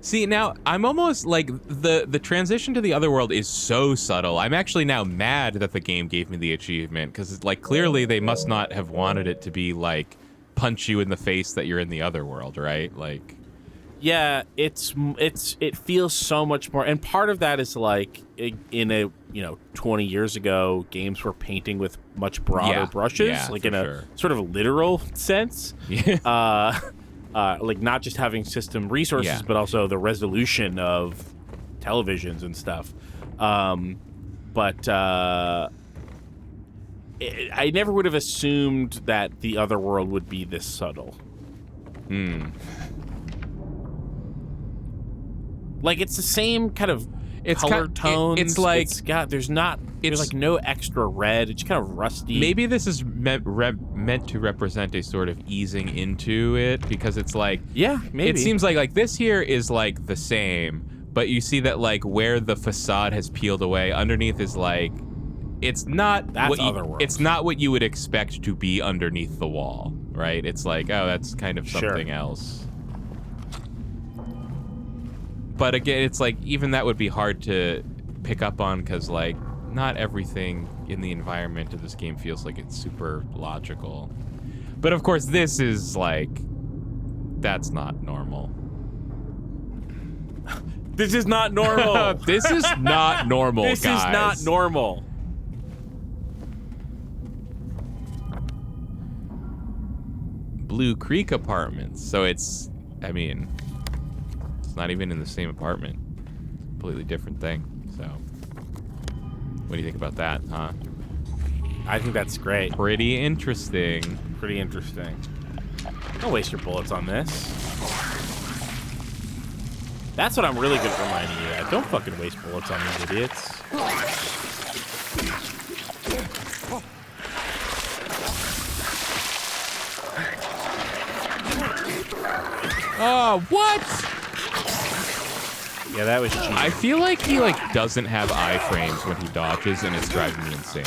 See, now I'm almost like the transition to the other world is so subtle. I'm actually now mad that the game gave me the achievement because like clearly they must not have wanted it to be like punch you in the face that you're in the other world, right? Like, yeah, it feels so much more, and part of that is like in 20 years ago, games were painting with much broader brushes, like in a sort of literal sense. Yeah. Like not just having system resources, but also the resolution of televisions and stuff. But I never would have assumed that the other world would be this subtle. Like it's the same kind of color tones. It's like there's like no extra red. It's kind of rusty. Maybe this is meant to represent a sort of easing into it because it's like maybe it seems like this here is like the same, but you see that like where the facade has peeled away underneath is like it's not it's not what you would expect to be underneath the wall, right? It's like, oh, that's kind of something else. But again, it's like even that would be hard to pick up on because like not everything in the environment of this game feels like it's super logical. But of course, this is like, that's not normal. This is not normal. This is not normal, This guys. is not normal. Blue Creek Apartments. So it's not even in the same apartment. Completely different thing. So, what do you think about that, huh? I think that's great. Pretty interesting. Pretty interesting. Don't waste your bullets on this. That's what I'm really good at reminding you at. Don't fucking waste bullets on these idiots. Oh, what? Yeah, that was cheap. I feel like he doesn't have iframes when he dodges, and it's driving me insane.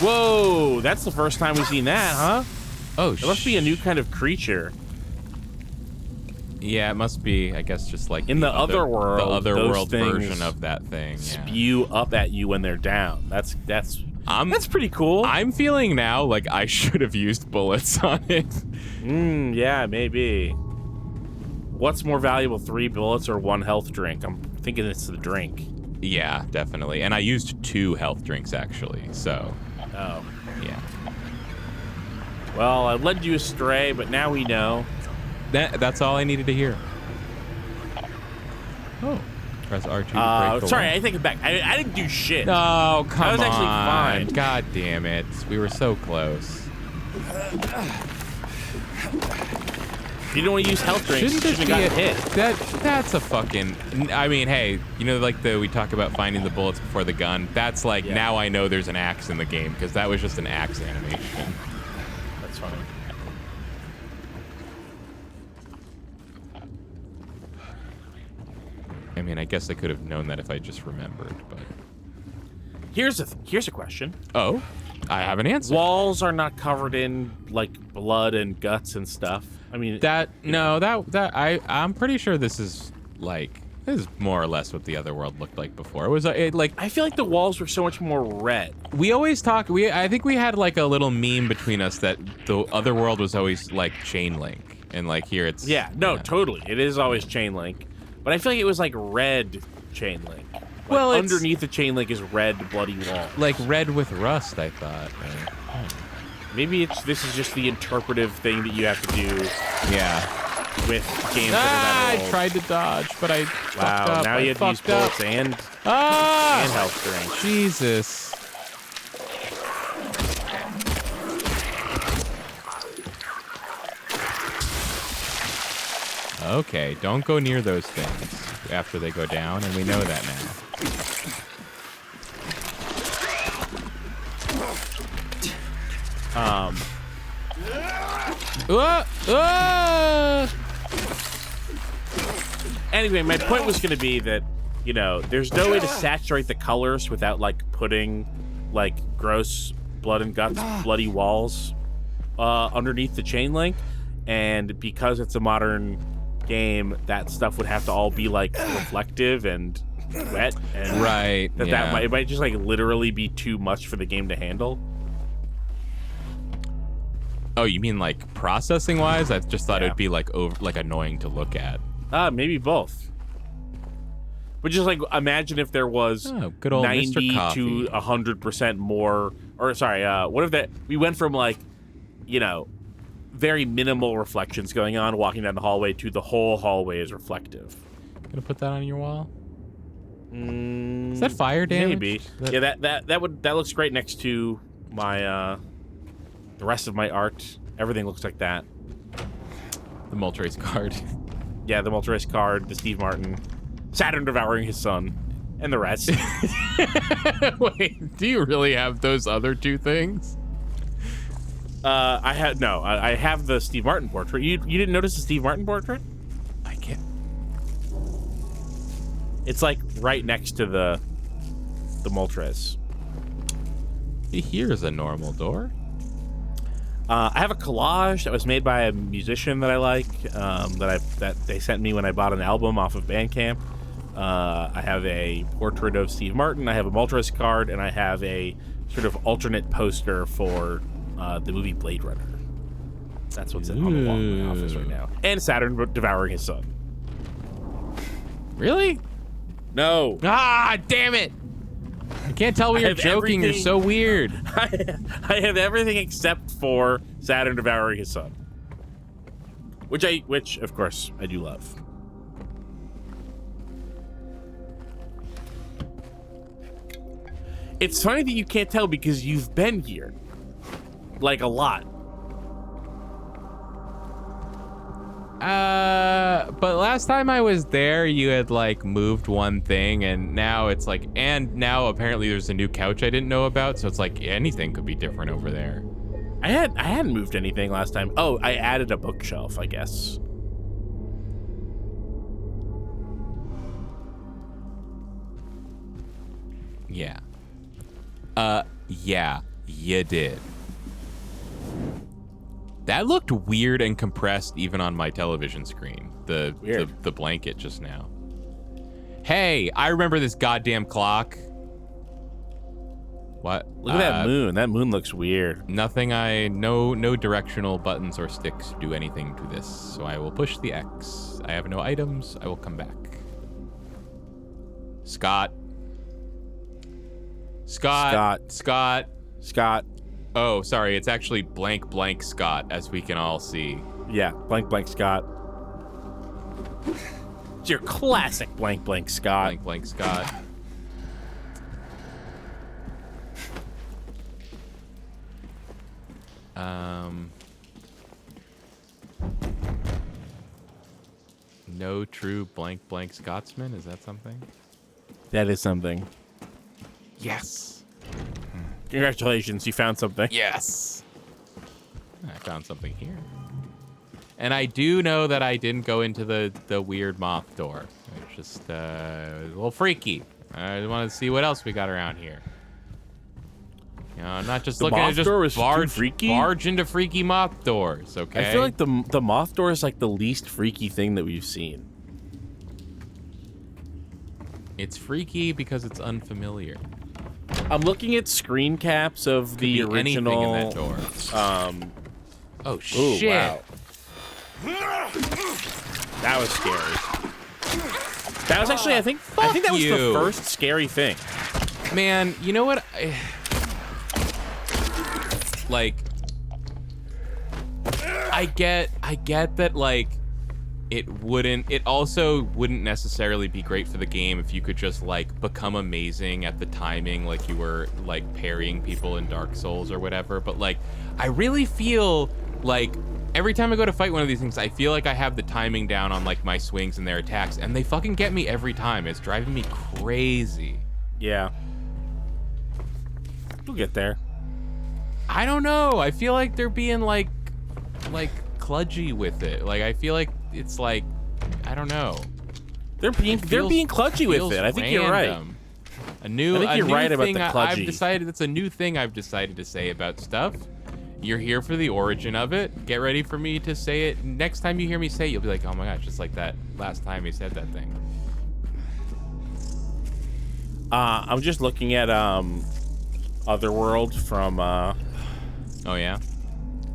Whoa, that's the first time we've seen that, huh? Oh, it must be a new kind of creature. Yeah, it must be. I guess just like in the other world, the other world version of that thing. Spew up at you when they're down. That's pretty cool. I'm feeling now like I should have used bullets on it. Yeah, maybe. What's more valuable, 3 bullets or 1 health drink? I'm thinking it's the drink. Yeah, definitely. And I used 2 health drinks actually. So. Oh. Yeah. Well, I led you astray, but now we know. That's all I needed to hear. Oh. Press R2 to break the sorry, wall. I take it back. I didn't do shit. Oh, come on. I was actually fine. God damn it. We were so close. You didn't want to use health drinks. Shouldn't this have be gotten hit. That's a fucking... I mean, hey, like we talk about finding the bullets before the gun. That's like, now I know there's an axe in the game, because that was just an axe animation. That's funny. I mean, I guess I could have known that if I just remembered, but... Here's a question. Oh? I have an answer. Walls are not covered in, like, blood and guts and stuff. I mean... I'm pretty sure this is more or less what the other world looked like before. It was like... I feel like the walls were so much more red. We always talk... I think we had, like, a little meme between us that the other world was always, like, chain link. And, like, here it's... Yeah, no, totally. It is always chain link. But I feel like it was, like, red chain link. Like, well, underneath the chain link is red, bloody wall. Like red with rust, I thought. Maybe this is just the interpretive thing that you have to do. Yeah. With games that are that old. I tried to dodge, but I fucked up. Now you have to use bullets and health drink. Jesus. Okay, don't go near those things after they go down, and we know that now. Anyway, my point was going to be that, there's no way to saturate the colors without, like, putting, like, gross blood and guts, bloody walls underneath the chain link. And because it's a modern game, that stuff would have to all be like reflective and wet, and it might just like literally be too much for the game to handle. Oh, you mean like processing wise? I just thought it'd be like annoying to look at. Maybe both. But just like imagine if there was good old 90 Mr. to 100% more, or sorry, what if that we went from like, very minimal reflections going on walking down the hallway to the whole hallway is reflective. Gonna put that on your wall? Is that fire damage? Maybe. Yeah, that looks great next to my the rest of my art. Everything looks like that. The Moltres card. Yeah, the Moltres card, the Steve Martin, Saturn devouring his son, and the rest. Wait, do you really have those other two things? I have the Steve Martin portrait. You didn't notice the Steve Martin portrait? I can't. It's like right next to the Moltres. Here's a normal door. I have a collage that was made by a musician that I like, that they sent me when I bought an album off of Bandcamp. I have a portrait of Steve Martin, I have a Moltres card, and I have a sort of alternate poster for the movie Blade Runner. That's what's on the wall in my office right now. And Saturn devouring his son. Really? No. Ah, damn it! I can't tell when you're joking. You're so weird. I have everything except for Saturn devouring his son, which of course I do love. It's funny that you can't tell because you've been here, like a lot. But last time I was there, you had like moved one thing, and now it's like, and now apparently there's a new couch I didn't know about, so it's like anything could be different over there. I hadn't moved anything last time. Oh, I added a bookshelf, I guess. Yeah. Yeah, you did. That looked weird and compressed even on my television screen. The blanket just now. Hey, I remember this goddamn clock. What? Look at that moon. That moon looks weird. No directional buttons or sticks do anything to this. So I will push the X. I have no items. I will come back. Scott. Oh, sorry. It's actually blank blank Scott, as we can all see. Yeah, blank blank Scott. It's your classic blank blank Scott. Blank blank Scott. No true blank blank Scotsman? Is that something? That is something. Yes. Congratulations, you found something. Yes. I found something here. And I do know that I didn't go into the weird moth door. It's just a little freaky. I want to see what else we got around here. I'm not just looking at just barge into freaky moth doors, okay? I feel like the moth door is like the least freaky thing that we've seen. It's freaky because it's unfamiliar. I'm looking at screen caps of the original. In that door. Oh shit! Ooh, wow. That was scary. That was actually, I think that was the first scary thing. Man, you know what? I get that, like, it also wouldn't necessarily be great for the game if you could just, like, become amazing at the timing, like you were, like, parrying people in Dark Souls or whatever, but, like, I really feel like every time I go to fight one of these things, I feel like I have the timing down on, like, my swings and their attacks, and they fucking get me every time. It's driving me crazy. Yeah. We'll get there. I don't know. I feel like they're being, like kludgy with it. Like, I feel like it's like, I don't know. They're being kludgy with it. I think you're right. I think you're right about the kludgy. I've decided it's a new thing I've decided to say about stuff You're here for the origin of it. Get ready for me to say it. Next time you hear me say it, you'll be like, oh my gosh, just like that last time he said that thing. I'm just looking at Otherworld from oh yeah?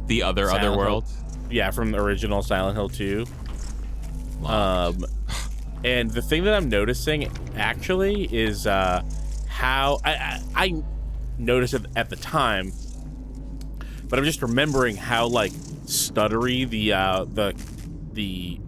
The Otherworld? Yeah, from the original Silent Hill 2. And the thing that I'm noticing actually is how I noticed it at the time, but I'm just remembering how like stuttery the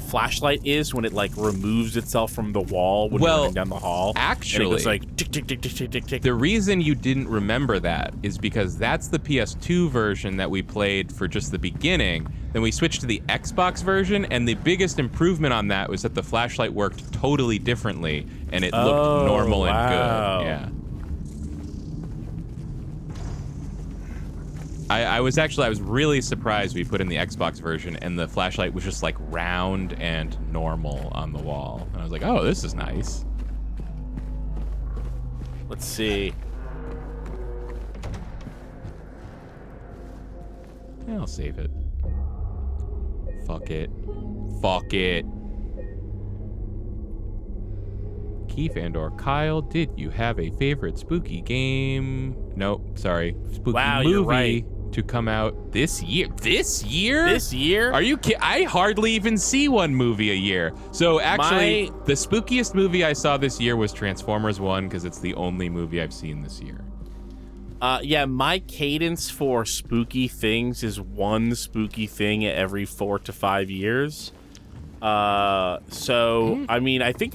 flashlight is when it like removes itself from the wall when you're running down the hall. Actually, and it goes like tick tick tick tick tick tick tick. The reason you didn't remember that is because that's the PS2 version that we played for just the beginning. Then we switched to the Xbox version, and the biggest improvement on that was that the flashlight worked totally differently, and it looked normal and good. Yeah. I was really surprised we put in the Xbox version and the flashlight was just like round and normal on the wall. And I was like, oh, this is nice. Let's see. Yeah, I'll save it. Fuck it. Fuck it. Keith and/or Kyle, did you have a favorite spooky game? Nope, sorry. Spooky movie you're right. To come out this year. This year? This year? Are you kidding? I hardly even see one movie a year. So actually, the spookiest movie I saw this year was Transformers 1 because it's the only movie I've seen this year. Yeah, my cadence for spooky things is one spooky thing every 4 to 5 years. I mean, I think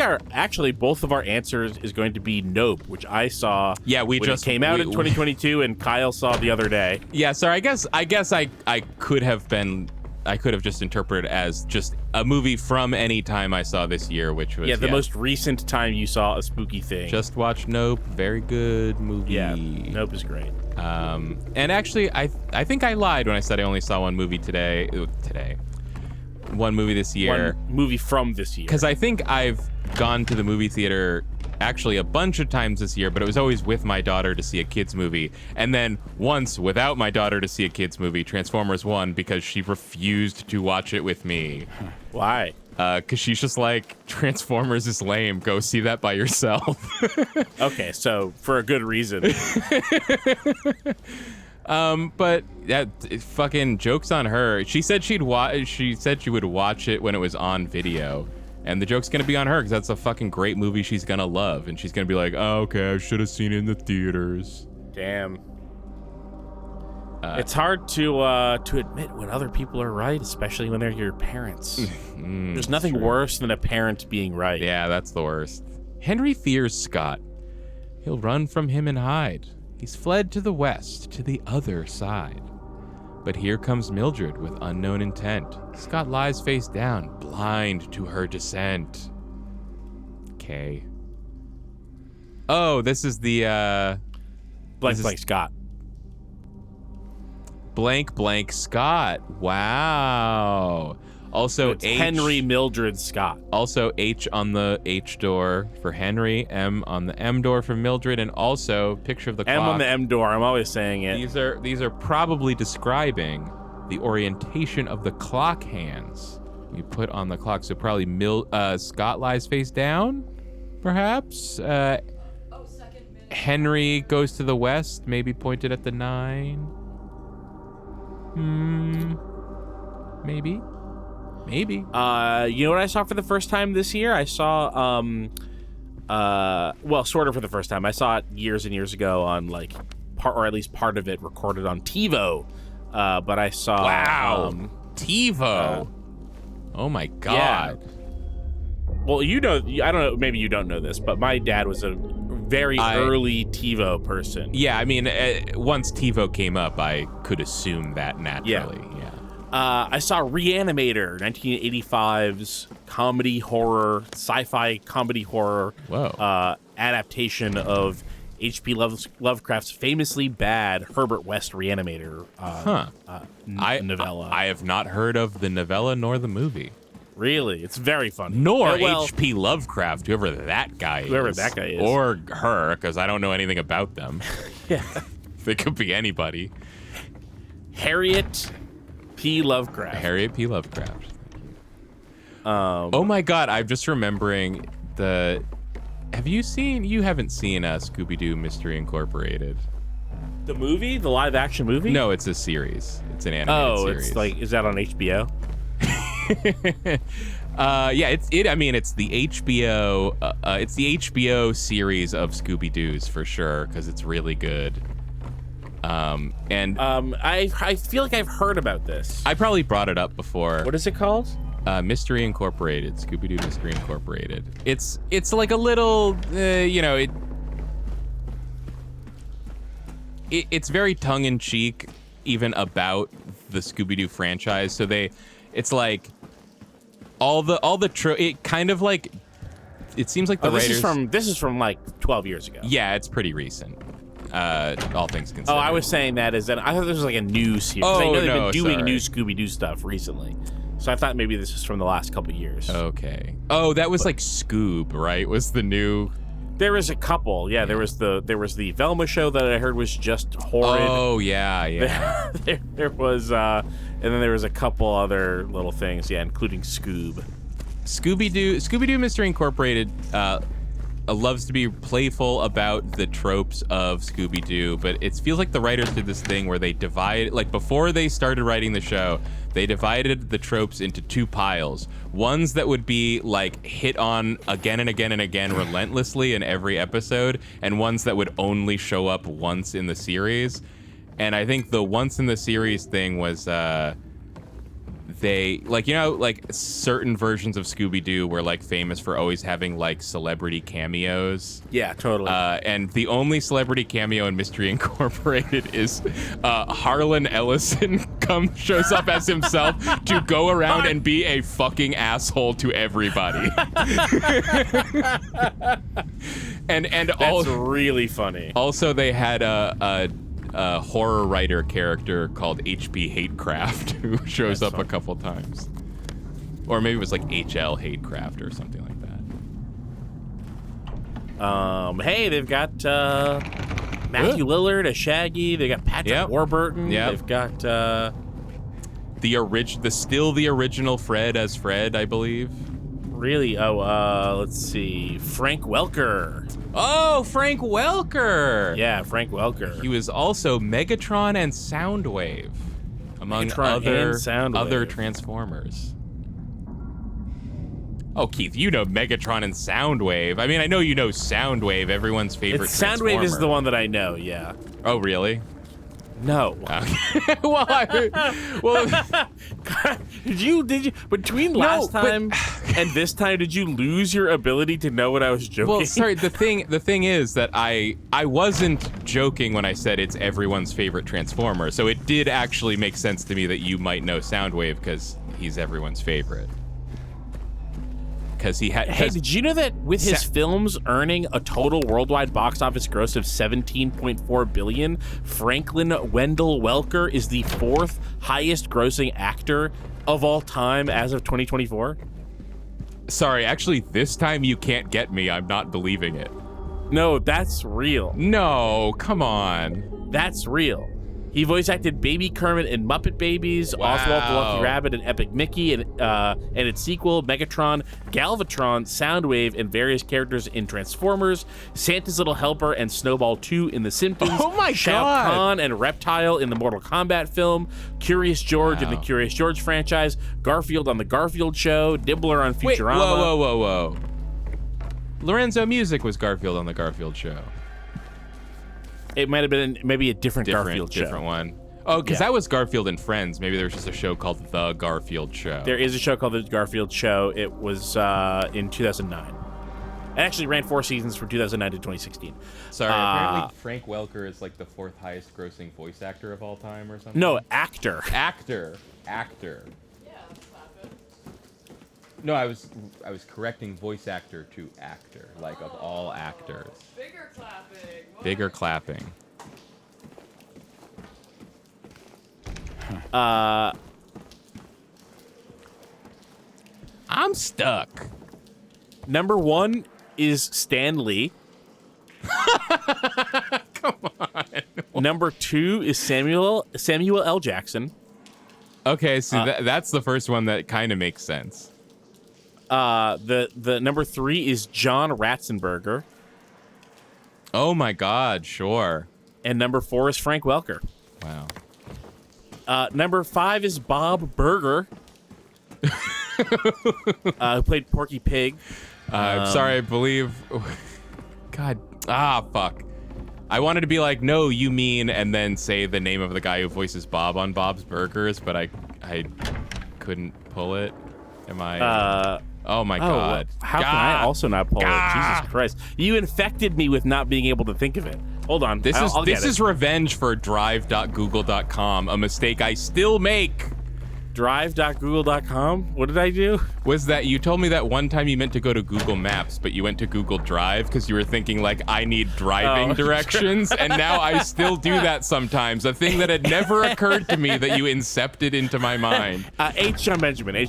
both of our answers is going to be Nope, which I saw. Yeah, when it came out in 2022, and Kyle saw the other day. Yeah, so I guess I could have just interpreted as just a movie from any time I saw this year, which was the most recent time you saw a spooky thing. Just watched Nope, very good movie. Yeah, Nope is great. And actually, I think I lied when I said I only saw one movie today. One movie this year. One movie from this year. Because I think I've gone to the movie theater actually a bunch of times this year, but it was always with my daughter to see a kid's movie. And then once without my daughter to see a kid's movie, Transformers 1, because she refused to watch it with me. Why? Because she's just like, Transformers is lame. Go see that by yourself. Okay, so for a good reason. But that fucking joke's on her. She said she would watch it when it was on video, and the joke's gonna be on her because that's a fucking great movie she's gonna love, and she's gonna be like, oh, okay, I should have seen it in the theaters. Damn. It's hard to admit when other people are right, especially when they're your parents. There's nothing worse than a parent being right. Yeah, that's the worst. Henry fears Scott. He'll run from him and hide. He's fled to the west, to the other side. But here comes Mildred with unknown intent. Scott lies face down, blind to her descent. Okay. Oh, this is the, Blank Scott. Blank Scott. Wow. Also, it's Henry Mildred Scott. Also, H on the H door for Henry, M on the M door for Mildred, and also picture of the clock. M on the M door. I'm always saying it. These are probably describing the orientation of the clock hands we put on the clock. So probably Scott lies face down, perhaps. Henry goes to the west, maybe pointed at the 9. Maybe. Maybe. You know what I saw for the first time this year? I saw, well, sort of for the first time. I saw it years and years ago on, like, or at least part of it recorded on TiVo. But I saw... Wow. TiVo. Oh, my God. Yeah. Well, you know, I don't know, maybe you don't know this, but my dad was a very early TiVo person. Yeah, I mean, once TiVo came up, I could assume that naturally. Yeah. I saw Reanimator, 1985's comedy horror, sci-fi comedy horror adaptation of H.P. Lovecraft's famously bad Herbert West Reanimator novella. I have not heard of the novella nor the movie. Really? It's very funny. Nor H.P. Lovecraft, whoever that guy is. Whoever that guy is. Or her, because I don't know anything about them. Yeah. They could be anybody. Harriet P. Lovecraft. Harriet P. Lovecraft. Oh my God! I'm just remembering the. Have you seen? You haven't seen Scooby-Doo Mystery Incorporated. The movie, the live-action movie? No, it's a series. It's an animated series. Oh, it's like, is that on HBO? Yeah, it's. I mean, it's the HBO. It's the HBO series of Scooby-Doo's for sure because it's really good. I feel like I've heard about this. I probably brought it up before. What is it called? Mystery Incorporated. Scooby-Doo Mystery Incorporated. It's like a little, it's very tongue-in-cheek even about the Scooby-Doo franchise. So it's like it kind of like, it seems like the writers. This is from like 12 years ago. Yeah, it's pretty recent. All things considered. Oh, I was saying that I thought this was like a new series. Oh, I know they've been doing sorry. new Scooby-Doo stuff recently. So I thought maybe this was from the last couple of years. Okay. Oh, that was like Scoob, right? Was the new... There was a couple. Yeah, there was the Velma show that I heard was just horrid. Oh, yeah. there was and then there was a couple other little things, yeah, including Scoob. Scooby-Doo Mystery Incorporated loves to be playful about the tropes of Scooby-Doo, but it feels like the writers did this thing where they divide, like before they started writing the show, they divided the tropes into two piles. Ones that would be like hit on again and again and again relentlessly in every episode, and ones that would only show up once in the series. And I think the once in the series thing was they, like, like certain versions of Scooby-Doo were like famous for always having like celebrity cameos. Yeah, totally. And the only celebrity cameo in Mystery Incorporated is Harlan Ellison shows up as himself to go around and be a fucking asshole to everybody. and that's really funny. Also, they had a horror writer character called H.P. Hatecraft who shows up a couple times. Or maybe it was like H.L. Hatecraft or something like that. Hey, they've got Matthew Lillard as Shaggy. They got Patrick Warburton. Yep. They've got the original Fred as Fred, I believe. Really? Let's see. Frank Welker. Oh, Frank Welker! Yeah, Frank Welker. He was also Megatron and Soundwave, among other Transformers. Oh, Keith, you know Megatron and Soundwave. I mean, I know you know Soundwave, everyone's favorite Transformer. Soundwave is the one that I know, yeah. Oh, really? No. Okay. Did you between last time and this time, did you lose your ability to know what I was joking? Well, sorry, the thing is that I wasn't joking when I said it's everyone's favorite Transformer. So it did actually make sense to me that you might know Soundwave because he's everyone's favorite. Because he had. Hey, did you know that with his films earning a total worldwide box office gross of $17.4 billion, Franklin Wendell Welker is the 4th highest grossing actor of all time as of 2024? Sorry, actually, this time you can't get me. I'm not believing it. No, that's real. No, come on. That's real. He voice acted Baby Kermit in Muppet Babies, Oswald the Lucky Rabbit and Epic Mickey, and its sequel, Megatron, Galvatron, Soundwave, and various characters in Transformers, Santa's Little Helper and Snowball 2 in The Simpsons, oh my Shao God. Kahn and Reptile in the Mortal Kombat film, Curious George in the Curious George franchise, Garfield on The Garfield Show, Dibbler on Futurama. Wait, whoa. Lorenzo Music was Garfield on The Garfield Show. It might have been maybe a different Garfield show. Different one. Oh, because that was Garfield and Friends. Maybe there was just a show called The Garfield Show. There is a show called The Garfield Show. It was in 2009. It actually ran 4 seasons from 2009 to 2016. Sorry, apparently Frank Welker is like the 4th highest grossing voice actor of all time or something? No, actor. Actor. Yeah, stop it. No, I was correcting voice actor to actor, like of all actors. Bigger clapping. What? Bigger clapping. I'm stuck. Number 1 is Stan Lee. Number 2 is Samuel L. Jackson. Okay, so that's the first one that kind of makes sense. The number 3 is John Ratzenberger. Oh my God, sure. And number 4 is Frank Welker. Wow. Number 5 is Bob Burger, who played Porky Pig. Sorry, I believe. God, fuck. I wanted to be like, no, you mean, and then say the name of the guy who voices Bob on Bob's Burgers, but I couldn't pull it. Am I? Oh my God. How can I also not pull it? Jesus Christ! You infected me with not being able to think of it. Hold on. This is revenge for drive.google.com, a mistake I still make. Drive.google.com? What did I do? Was that you told me that one time you meant to go to Google Maps, but you went to Google Drive because you were thinking, like, I need driving directions, and now I still do that sometimes, a thing that had never occurred to me that you incepted into my mind. H. John Benjamin.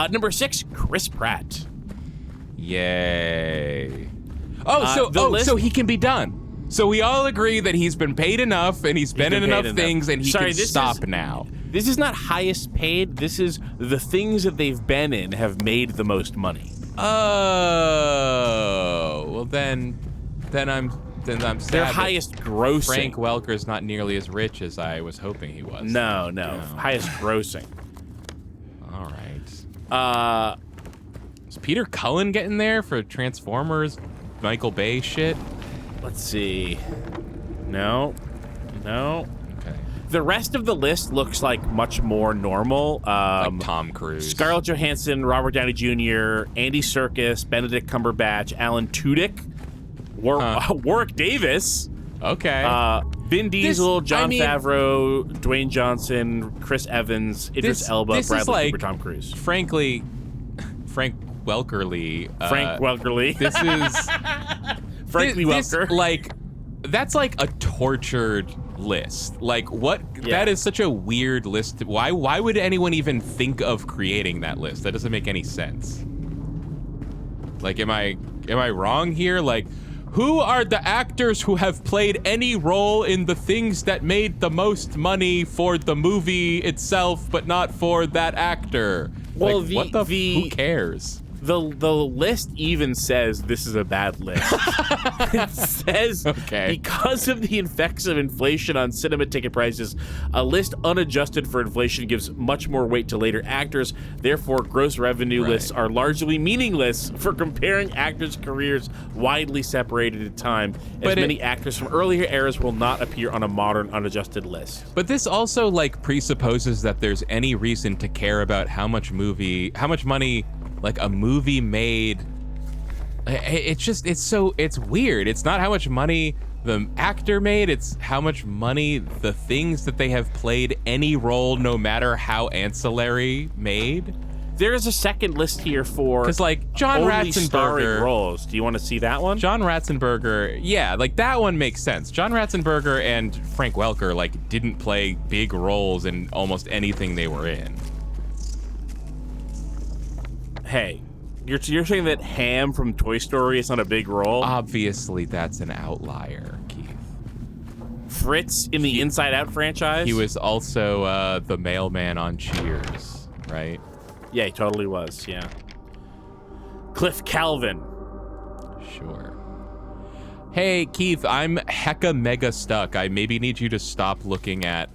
Number 6, Chris Pratt. Yay. So he can be done. So we all agree that he's been paid enough and he's been in enough things and he can stop now. This is not highest paid. This is the things that they've been in have made the most money. Oh, well then I'm sad. Their highest grossing. Frank Welker's not nearly as rich as I was hoping he was. No. Highest grossing. All right. Is Peter Cullen getting there for Transformers, Michael Bay shit? Let's see. No. Okay. The rest of the list looks like much more normal. Like Tom Cruise. Scarlett Johansson, Robert Downey Jr., Andy Serkis, Benedict Cumberbatch, Alan Tudyk, Warwick Davis. Okay. Vin Diesel, Jon Favreau, Dwayne Johnson, Chris Evans, Idris Elba, Bradley Cooper, Tom Cruise. Frankly, Frank Welkerly. This is... Franlky Welker. That's like a tortured list. Like, what? Yeah. That is such a weird list. Why would anyone even think of creating that list? That doesn't make any sense. Like, am I wrong here? Like, who are the actors who have played any role in the things that made the most money for the movie itself, but not for that actor? Well, like, who cares? The list even says this is a bad list. It says, because of the effects of inflation on cinema ticket prices, a list unadjusted for inflation gives much more weight to later actors. Therefore, gross revenue lists are largely meaningless for comparing actors' careers widely separated in time, as many actors from earlier eras will not appear on a modern unadjusted list. But this also, like, presupposes that there's any reason to care about how much money... like a movie made. It's weird. It's not how much money the actor made, it's how much money the things that they have played any role, no matter how ancillary, made. There is a second list here for because like John Ratzenberger roles. Do you want to see that one? John Ratzenberger, yeah, like that one makes sense. John Ratzenberger and Frank Welker like didn't play big roles in almost anything they were in. Hey, you're saying that Ham from Toy Story is not a big role? Obviously, that's an outlier, Keith. Fritz in the Inside Out franchise? He was also the mailman on Cheers, right? Yeah, he totally was, yeah. Cliff Calvin. Sure. Hey, Keith, I'm hecka mega stuck. I maybe need you to stop looking at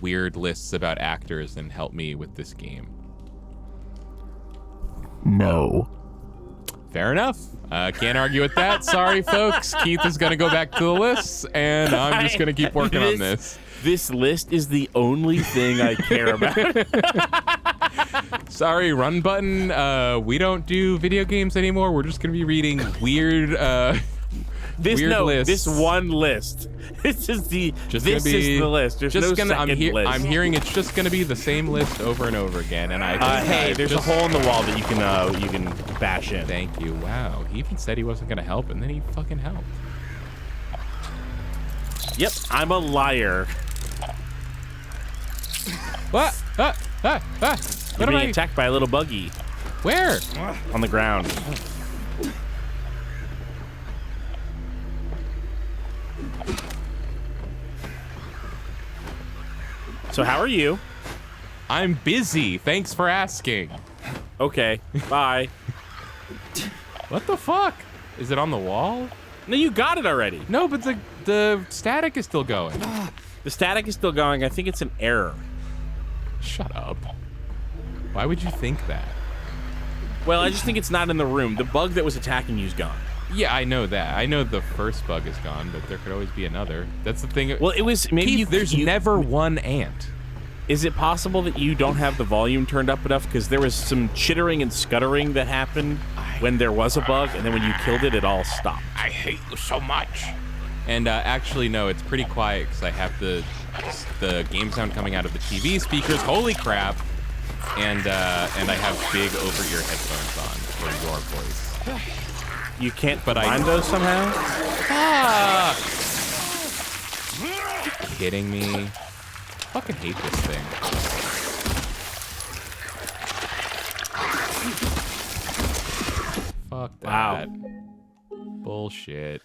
weird lists about actors and help me with this game. No. Fair enough. Can't argue with that. Sorry, folks. Keith is going to go back to the lists, and I'm just going to keep working on this. This list is the only thing I care about. Sorry, Run Button. We don't do video games anymore. We're just going to be reading weird lists. This one list. This is the list. There's no second list. I'm hearing it's just going to be the same list over and over again. And hey, there's a hole in the wall that you can bash in. Thank you. Wow. He even said he wasn't going to help, and then he fucking helped. Yep, I'm a liar. What? You're being attacked by a little buggy. Where? On the ground. So how are you? I'm busy. Thanks for asking. Okay, bye. What the fuck? Is it on the wall? No, you got it already. No, but the static is still going. The static is still going. I think it's an error. Shut up. Why would you think that? Well, I just think it's not in the room. The bug that was attacking you is gone. Yeah, I know that. I know the first bug is gone, but there could always be another. That's the thing. Well, it was maybe Keith, there's never one ant. Is it possible that you don't have the volume turned up enough? Because there was some chittering and scuttering that happened when there was a bug, and then when you killed it, it all stopped. I hate you so much. And actually, no, it's pretty quiet because I have the game sound coming out of the TV speakers. Holy crap! And I have big over-ear headphones on for your voice. You can't find those somehow? Ah! Are you kidding me? I fucking hate this thing. Fuck that. Wow. Bullshit.